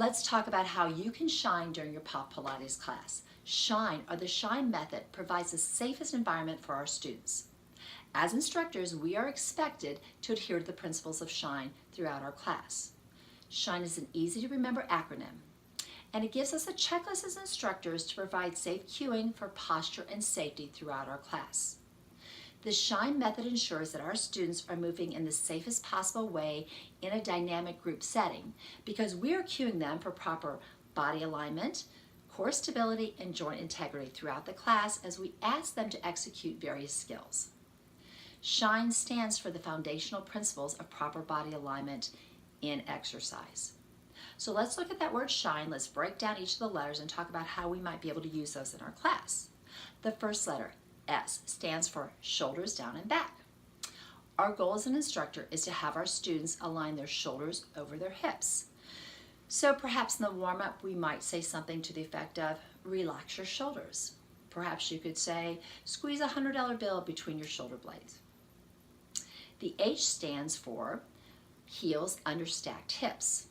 Let's talk about how you can shine during your Pop Pilates class. Shine, or the Shine method, provides the safest environment for our students. As instructors, we are expected to adhere to the principles of Shine throughout our class. Shine is an easy to remember acronym, and it gives us a checklist as instructors to provide safe cueing for posture and safety throughout our class. The Shine method ensures that our students are moving in the safest possible way in a dynamic group setting because we are cueing them for proper body alignment, core stability, and joint integrity throughout the class as we ask them to execute various skills. Shine stands for the foundational principles of proper body alignment in exercise. So let's look at that word shine. Let's break down each of the letters and talk about how we might be able to use those in our class. The first letter, S, stands for shoulders down and back. Our goal as an instructor is to have our students align their shoulders over their hips. So perhaps in the warm-up we might say something to the effect of, relax your shoulders. Perhaps you could say, squeeze a $100 bill between your shoulder blades. The H stands for heels under stacked hips.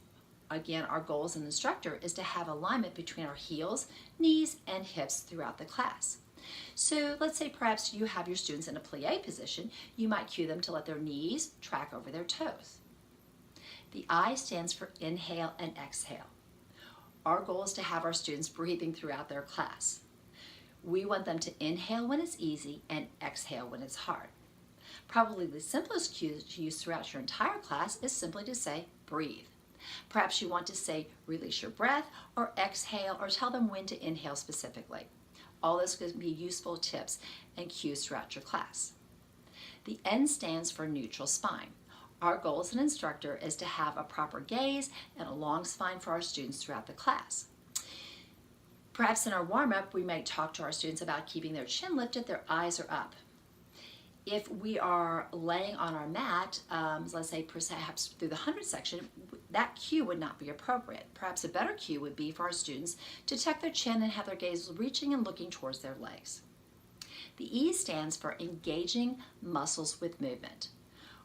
Again, our goal as an instructor is to have alignment between our heels, knees, and hips throughout the class. So let's say perhaps you have your students in a plie position. You might cue them to let their knees track over their toes. The I stands for inhale and exhale. Our goal is to have our students breathing throughout their class. We want them to inhale when it's easy and exhale when it's hard. Probably the simplest cue to use throughout your entire class is simply to say, breathe. Perhaps you want to say, release your breath, or exhale, or tell them when to inhale specifically. All this could be useful tips and cues throughout your class. The N stands for neutral spine. Our goal as an instructor is to have a proper gaze and a long spine for our students throughout the class. Perhaps in our warm-up, we might talk to our students about keeping their chin lifted, their eyes are up. If we are laying on our mat, let's say perhaps through the 100 section, that cue would not be appropriate. Perhaps a better cue would be for our students to tuck their chin and have their gaze reaching and looking towards their legs. The E stands for engaging muscles with movement.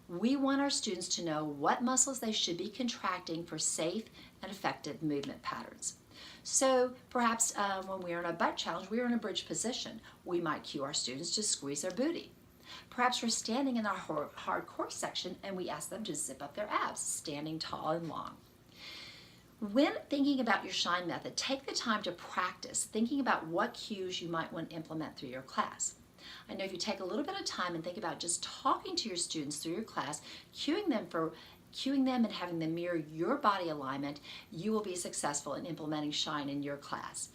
We want our students to know what muscles they should be contracting for safe and effective movement patterns. So perhaps when we are in a butt challenge, we are in a bridge position. We might cue our students to squeeze their booty. Perhaps we're standing in our hard core section and we ask them to zip up their abs, standing tall and long. When thinking about your Shine method, take the time to practice thinking about what cues you might want to implement through your class. I know if you take a little bit of time and think about just talking to your students through your class, cueing them and having them mirror your body alignment, you will be successful in implementing Shine in your class.